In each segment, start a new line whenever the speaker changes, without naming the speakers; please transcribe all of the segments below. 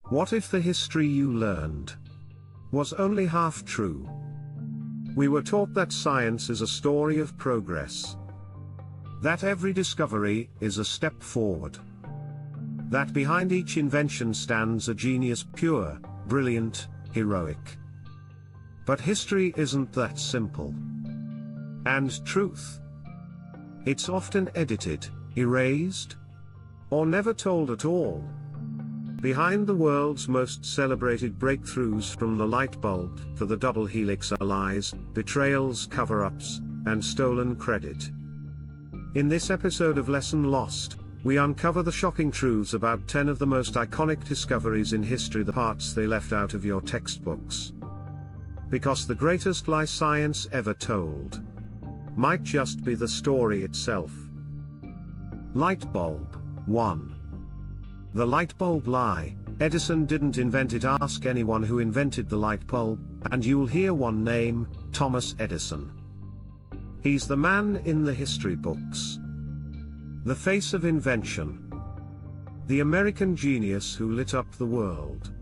What if the history you learned was only half true? We were taught that science is a story of progress, that every discovery is a step forward, that behind each invention stands a genius, pure, brilliant, heroic. But history isn't that simple. And truth, it's often edited, erased, or never told at all. Behind the world's most celebrated breakthroughs, from the light bulb to the double helix, are lies, betrayals, cover-ups, and stolen credit. In this episode of Lesson Lost, we uncover the shocking truths about 10 of the most iconic discoveries in history, the parts they left out of your textbooks. Because the greatest lie science ever told might just be the story itself. Lightbulb 1. The lightbulb lie. Edison didn't invent it. Ask anyone who invented the light bulb, and you'll hear one name: Thomas Edison. He's the man in the history books, the face of invention, the American genius who lit up the world.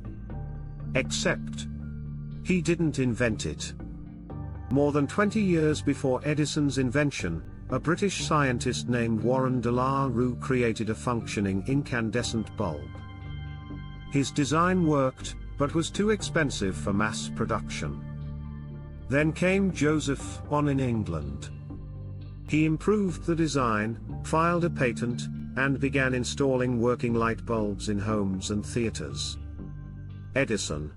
Except, he didn't invent it. More than 20 years before Edison's invention, a British scientist named Warren de la Rue created a functioning incandescent bulb. His design worked, but was too expensive for mass production. Then came Joseph One in England. He improved the design, filed a patent, and began installing working light bulbs in homes and theaters. Edison.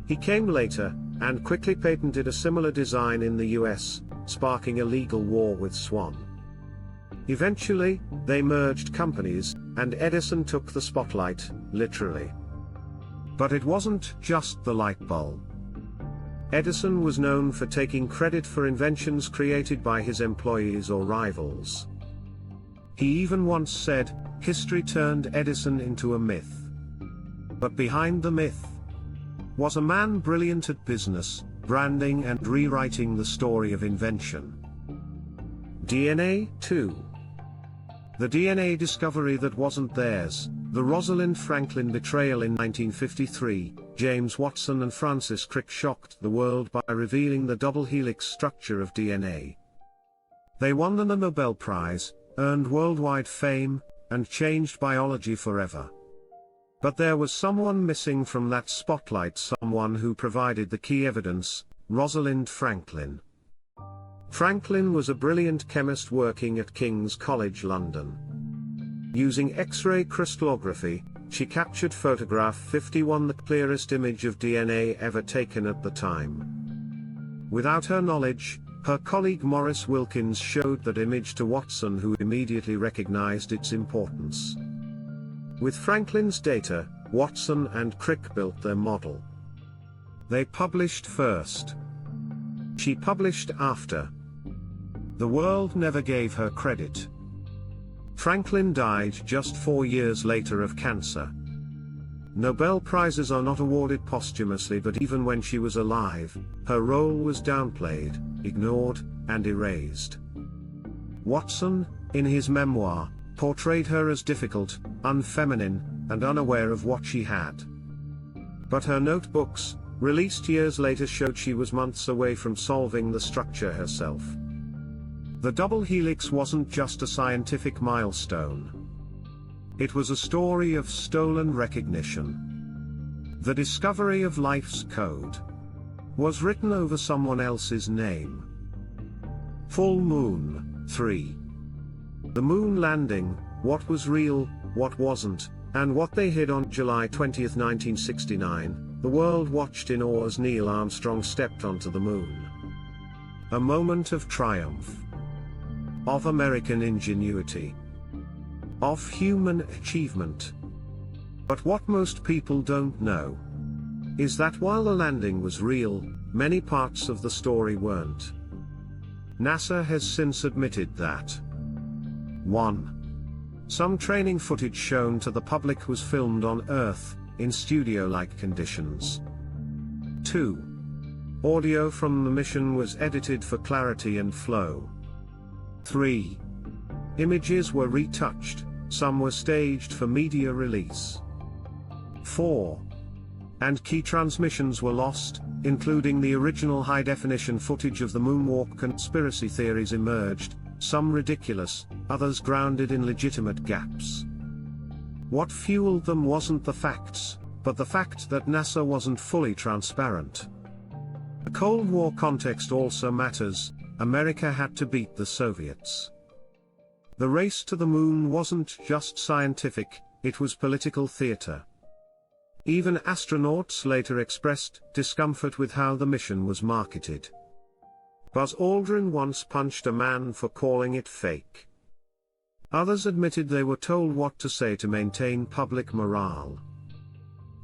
He came later, and quickly patented a similar design in the US, sparking a legal war with Swan. Eventually, they merged companies, and Edison took the spotlight, literally. But it wasn't just the light bulb. Edison was known for taking credit for inventions created by his employees or rivals. He even once said, "History turned Edison into a myth." But behind the myth was a man brilliant at business, branding, and rewriting the story of invention. DNA 2. The DNA discovery that wasn't theirs. The Rosalind Franklin betrayal in 1953, James Watson and Francis Crick shocked the world by revealing the double helix structure of DNA. They won the Nobel Prize, earned worldwide fame, and changed biology forever. But there was someone missing from that spotlight, someone who provided the key evidence: Rosalind Franklin. Franklin was a brilliant chemist working at King's College London. Using X-ray crystallography, she captured photograph 51, the clearest image of DNA ever taken at the time. Without her knowledge, her colleague Maurice Wilkins showed that image to Watson, who immediately recognized its importance. With Franklin's data, Watson and Crick built their model. They published first. She published after. The world never gave her credit. Franklin died just 4 years later of cancer. Nobel Prizes are not awarded posthumously, but even when she was alive, her role was downplayed, ignored, and erased. Watson, in his memoir, portrayed her as difficult, unfeminine, and unaware of what she had. But her notebooks, released years later, showed she was months away from solving the structure herself. The double helix wasn't just a scientific milestone. It was a story of stolen recognition. The discovery of life's code was written over someone else's name. Full Moon 3. The moon landing, what was real, what wasn't, and what they hid. On July 20, 1969, the world watched in awe as Neil Armstrong stepped onto the moon. A moment of triumph, of American ingenuity, of human achievement. But what most people don't know is that while the landing was real, many parts of the story weren't. NASA has since admitted that 1. Some training footage shown to the public was filmed on Earth, in studio-like conditions. 2. Audio from the mission was edited for clarity and flow. 3. Images were retouched, some were staged for media release. 4. And key transmissions were lost, including the original high-definition footage of the moonwalk. Conspiracy theories emerged, some ridiculous, others grounded in legitimate gaps. What fueled them wasn't the facts, but the fact that NASA wasn't fully transparent. The Cold War context also matters. America had to beat the Soviets. The race to the moon wasn't just scientific, it was political theater. Even astronauts later expressed discomfort with how the mission was marketed. Buzz Aldrin once punched a man for calling it fake. Others admitted they were told what to say to maintain public morale.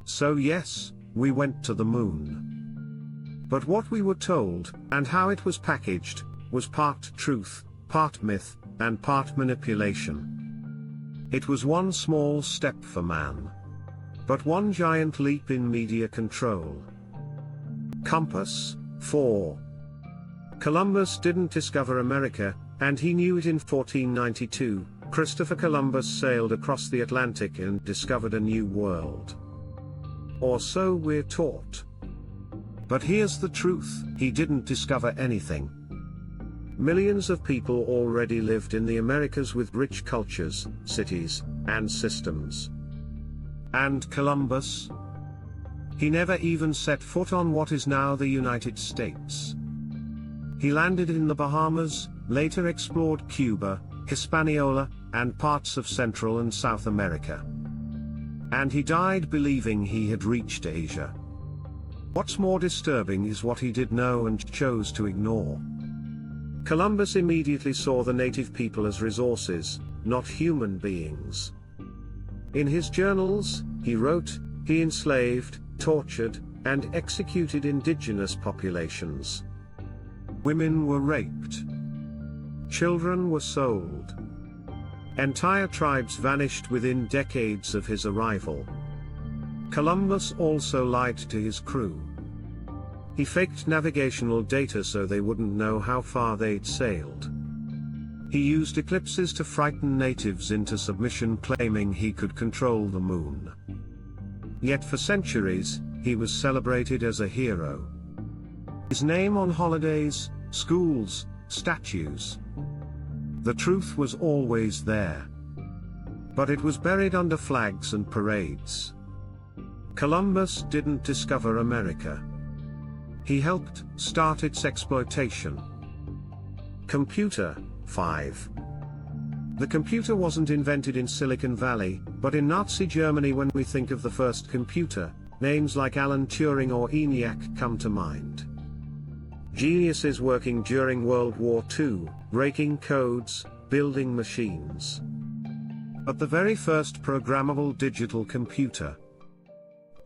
So yes, we went to the moon. But what we were told, and how it was packaged, was part truth, part myth, and part manipulation. It was one small step for man, but one giant leap in media control. Compass. 4. Columbus didn't discover America, and he knew it in 1492. Christopher Columbus sailed across the Atlantic and discovered a new world. Or so we're taught. But here's the truth, he didn't discover anything. Millions of people already lived in the Americas with rich cultures, cities, and systems. And Columbus? He never even set foot on what is now the United States. He landed in the Bahamas, later explored Cuba, Hispaniola, and parts of Central and South America. And he died believing he had reached Asia. What's more disturbing is what he did know and chose to ignore. Columbus immediately saw the native people as resources, not human beings. In his journals, he wrote, he enslaved, tortured, and executed indigenous populations. Women were raped. Children were sold. Entire tribes vanished within decades of his arrival. Columbus also lied to his crew. He faked navigational data so they wouldn't know how far they'd sailed. He used eclipses to frighten natives into submission, claiming he could control the moon. Yet for centuries, he was celebrated as a hero. His name on holidays, schools, statues. The truth was always there. But it was buried under flags and parades. Columbus didn't discover America. He helped start its exploitation. Computer. 5. The computer wasn't invented in Silicon Valley, but in Nazi Germany. When we think of the first computer, names like Alan Turing or ENIAC come to mind. Geniuses working during World War II, breaking codes, building machines. But the very first programmable digital computer,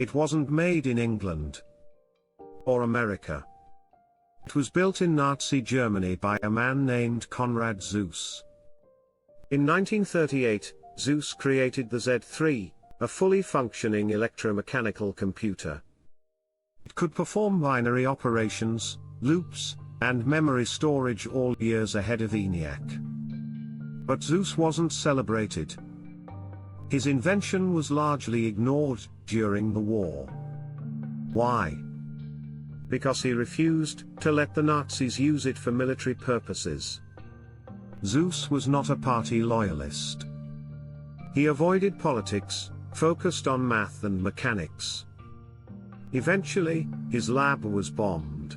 it wasn't made in England or America. It was built in Nazi Germany by a man named Konrad Zuse. In 1938, Zuse created the Z3, a fully functioning electromechanical computer. It could perform binary operations, loops, and memory storage all years ahead of ENIAC. But Zuse wasn't celebrated. His invention was largely ignored during the war. Why? Because he refused to let the Nazis use it for military purposes. Zuse was not a party loyalist. He avoided politics, focused on math and mechanics. Eventually, his lab was bombed.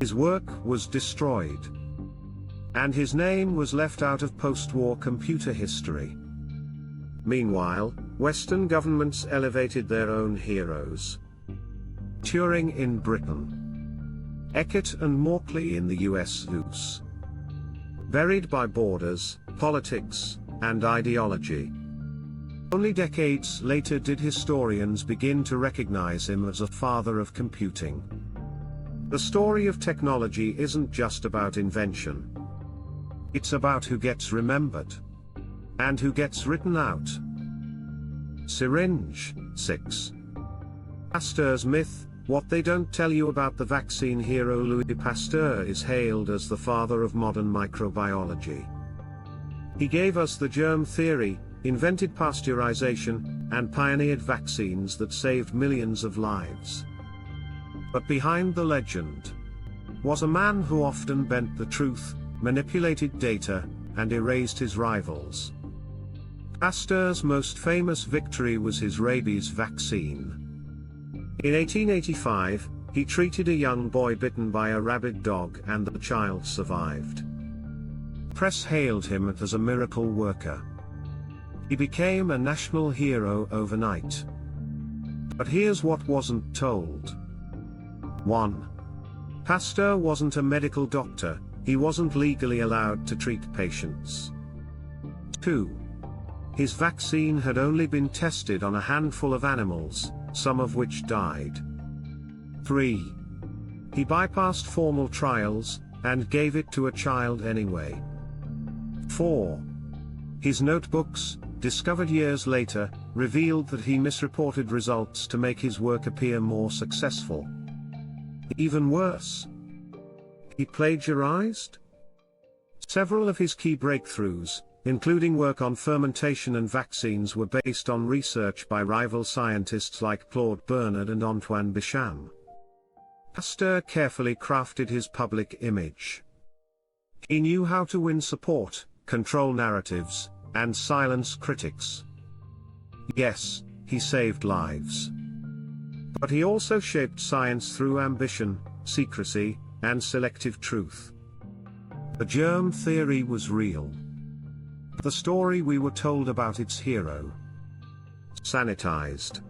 His work was destroyed. And his name was left out of post-war computer history. Meanwhile, Western governments elevated their own heroes. Turing in Britain. Eckert and Morkley in the US. Zuse. Buried by borders, politics, and ideology. Only decades later did historians begin to recognize him as a father of computing. The story of technology isn't just about invention. It's about who gets remembered. And who gets written out. Syringe. 6. Pasteur's myth. What they don't tell you about the vaccine hero Louis Pasteur is hailed as the father of modern microbiology. He gave us the germ theory, invented pasteurization, and pioneered vaccines that saved millions of lives. But behind the legend was a man who often bent the truth, manipulated data, and erased his rivals. Pasteur's most famous victory was his rabies vaccine. In 1885, he treated a young boy bitten by a rabid dog and the child survived. The press hailed him as a miracle worker. He became a national hero overnight. But here's what wasn't told. 1. Pasteur wasn't a medical doctor, he wasn't legally allowed to treat patients. 2. His vaccine had only been tested on a handful of animals, some of which died. 3. He bypassed formal trials, and gave it to a child anyway. 4. His notebooks, discovered years later, revealed that he misreported results to make his work appear more successful. Even worse, he plagiarized. Several of his key breakthroughs, including work on fermentation and vaccines, were based on research by rival scientists like Claude Bernard and Antoine Béchamp. Pasteur carefully crafted his public image. He knew how to win support, control narratives, and silence critics. Yes, he saved lives. But he also shaped science through ambition, secrecy, and selective truth. The germ theory was real. The story we were told about its hero, sanitized.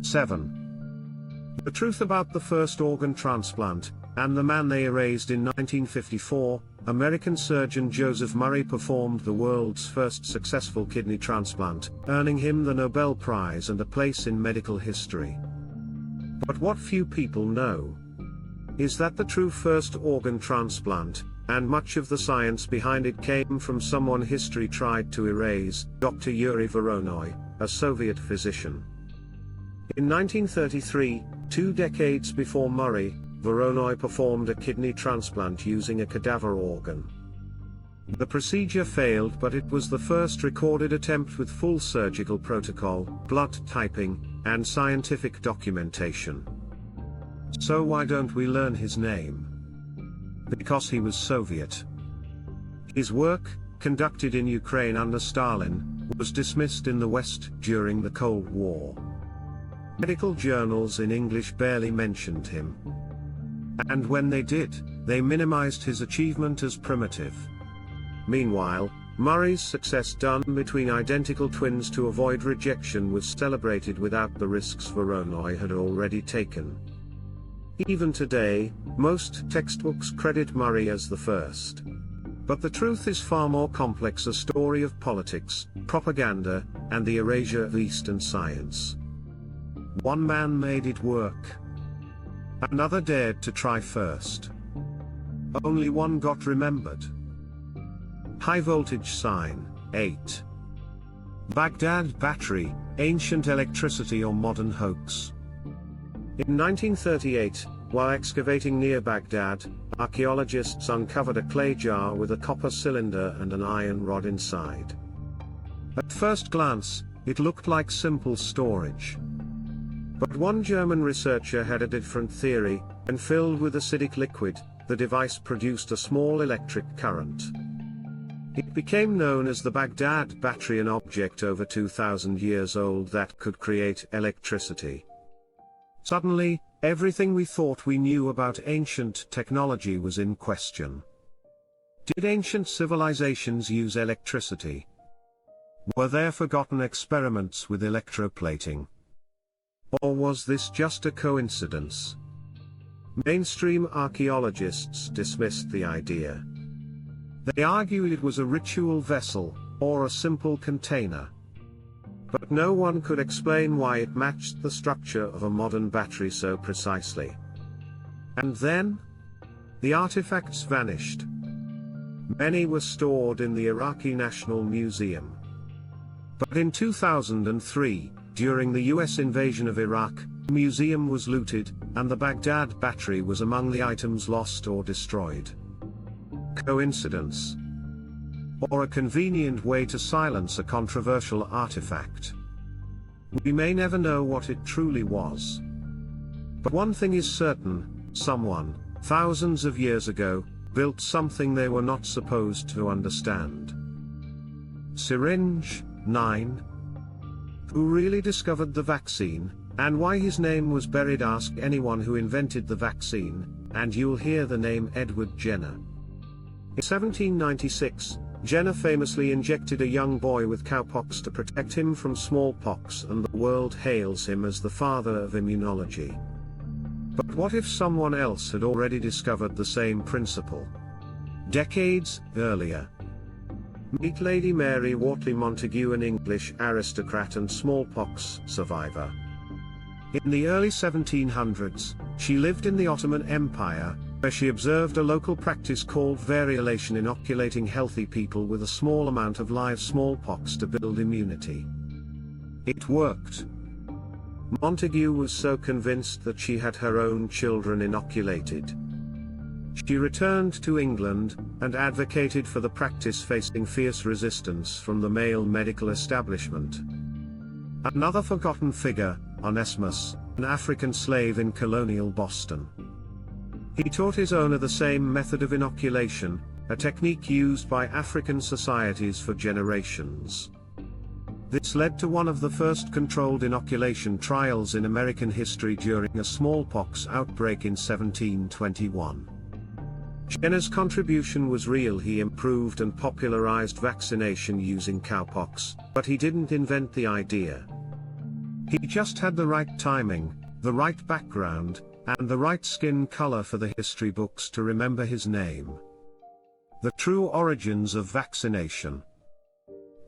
7. The truth about the first organ transplant, and the man they erased. In 1954, American surgeon Joseph Murray performed the world's first successful kidney transplant, earning him the Nobel Prize and a place in medical history. But what few people know is that the true first organ transplant, and much of the science behind it, came from someone history tried to erase, Dr. Yuri Voronoi, a Soviet physician. In 1933, 2 decades before Murray, Voronoi performed a kidney transplant using a cadaver organ. The procedure failed, but it was the first recorded attempt with full surgical protocol, blood typing, and scientific documentation. So why don't we learn his name? Because he was Soviet. His work, conducted in Ukraine under Stalin, was dismissed in the West during the Cold War. Medical journals in English barely mentioned him. And when they did, they minimized his achievement as primitive. Meanwhile, Murray's success, done between identical twins to avoid rejection, was celebrated without the risks Voronoi had already taken. Even today, most textbooks credit Murray as the first. But the truth is far more complex, a story of politics, propaganda, and the erasure of Eastern science. One man made it work. Another dared to try first. Only one got remembered. High voltage sign, 8. Baghdad battery, ancient electricity or modern hoax. In 1938, while excavating near Baghdad, archaeologists uncovered a clay jar with a copper cylinder and an iron rod inside. At first glance, it looked like simple storage. But one German researcher had a different theory. When filled with acidic liquid, the device produced a small electric current. It became known as the Baghdad battery, an object over 2,000 years old that could create electricity. Suddenly, everything we thought we knew about ancient technology was in question. Did ancient civilizations use electricity? Were there forgotten experiments with electroplating? Or was this just a coincidence? Mainstream archaeologists dismissed the idea. They argued it was a ritual vessel, or a simple container. But no one could explain why it matched the structure of a modern battery so precisely. And then, the artifacts vanished. Many were stored in the Iraqi National Museum. But in 2003, during the US invasion of Iraq, the museum was looted, and the Baghdad battery was among the items lost or destroyed. Coincidence? or a convenient way to silence a controversial artifact. We may never know what it truly was. But one thing is certain, someone, thousands of years ago, built something they were not supposed to understand. Syringe 9. Who really discovered the vaccine, and why his name was buried? Ask anyone who invented the vaccine, and you'll hear the name Edward Jenner. In 1796, Jenner famously injected a young boy with cowpox to protect him from smallpox, and the world hails him as the father of immunology. But what if someone else had already discovered the same principle decades earlier? Meet Lady Mary Wortley Montagu, an English aristocrat and smallpox survivor. In the early 1700s, she lived in the Ottoman Empire, where she observed a local practice called variolation, inoculating healthy people with a small amount of live smallpox to build immunity. It worked. Montagu was so convinced that she had her own children inoculated. She returned to England, and advocated for the practice, facing fierce resistance from the male medical establishment. Another forgotten figure, Onesimus, an African slave in colonial Boston. He taught his owner the same method of inoculation, a technique used by African societies for generations. This led to one of the first controlled inoculation trials in American history during a smallpox outbreak in 1721. Jenner's contribution was real. He improved and popularized vaccination using cowpox, but he didn't invent the idea. He just had the right timing, the right background, and the right skin color for the history books to remember his name. The true origins of vaccination.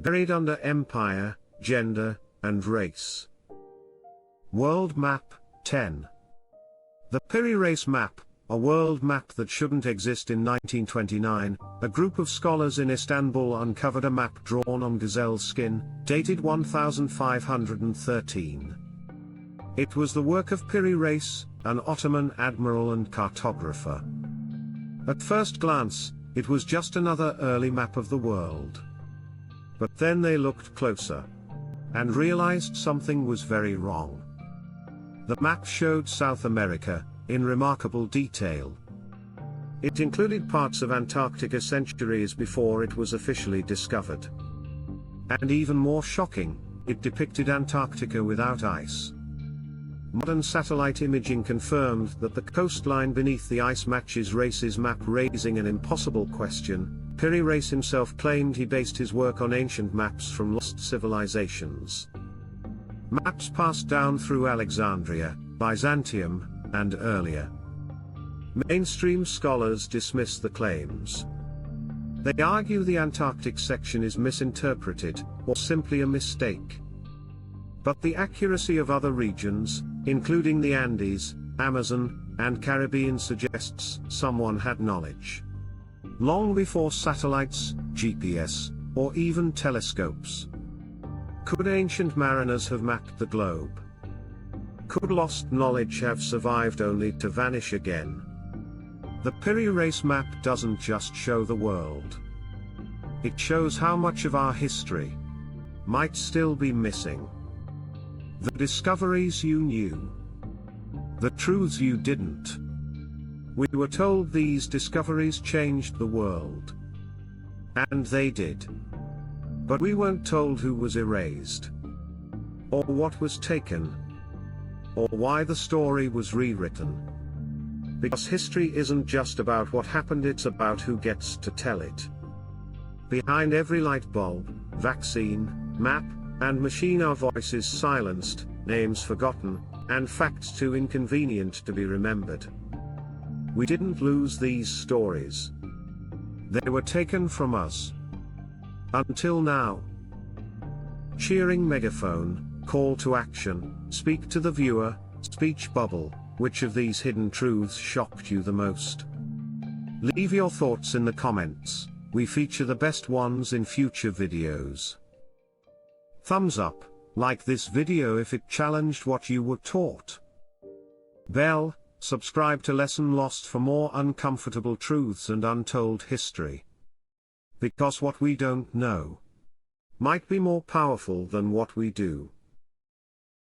Buried under empire, gender, and race. World Map 10. The Piri Reis Map, a world map that shouldn't exist. In 1929, a group of scholars in Istanbul uncovered a map drawn on gazelle skin, dated 1513. It was the work of Piri Reis, an Ottoman admiral and cartographer. At first glance, it was just another early map of the world. But then they looked closer, and realized something was very wrong. The map showed South America, in remarkable detail. It included parts of Antarctica centuries before it was officially discovered. And even more shocking, it depicted Antarctica without ice. Modern satellite imaging confirmed that the coastline beneath the ice matches Reis's map, raising an impossible question. Piri Reis himself claimed he based his work on ancient maps from lost civilizations. Maps passed down through Alexandria, Byzantium, and earlier. Mainstream scholars dismiss the claims. They argue the Antarctic section is misinterpreted, or simply a mistake. But the accuracy of other regions, including the Andes, Amazon, and Caribbean, suggests someone had knowledge. Long before satellites, GPS, or even telescopes. Could ancient mariners have mapped the globe? Could lost knowledge have survived only to vanish again? The Piri Reis Map doesn't just show the world. It shows how much of our history might still be missing. The discoveries you knew. The truths you didn't. We were told these discoveries changed the world. And they did. But we weren't told who was erased. Or what was taken. Or why the story was rewritten. Because history isn't just about what happened, it's about who gets to tell it. Behind every light bulb, vaccine, map, and machine are voices silenced, names forgotten, and facts too inconvenient to be remembered. We didn't lose these stories. They were taken from us. Until now. Cheering megaphone, call to action, speak to the viewer, speech bubble. Which of these hidden truths shocked you the most? Leave your thoughts in the comments. We feature the best ones in future videos. Thumbs up, like this video if it challenged what you were taught. Bell, subscribe to Lesson Lost for more uncomfortable truths and untold history. Because what we don't know might be more powerful than what we do.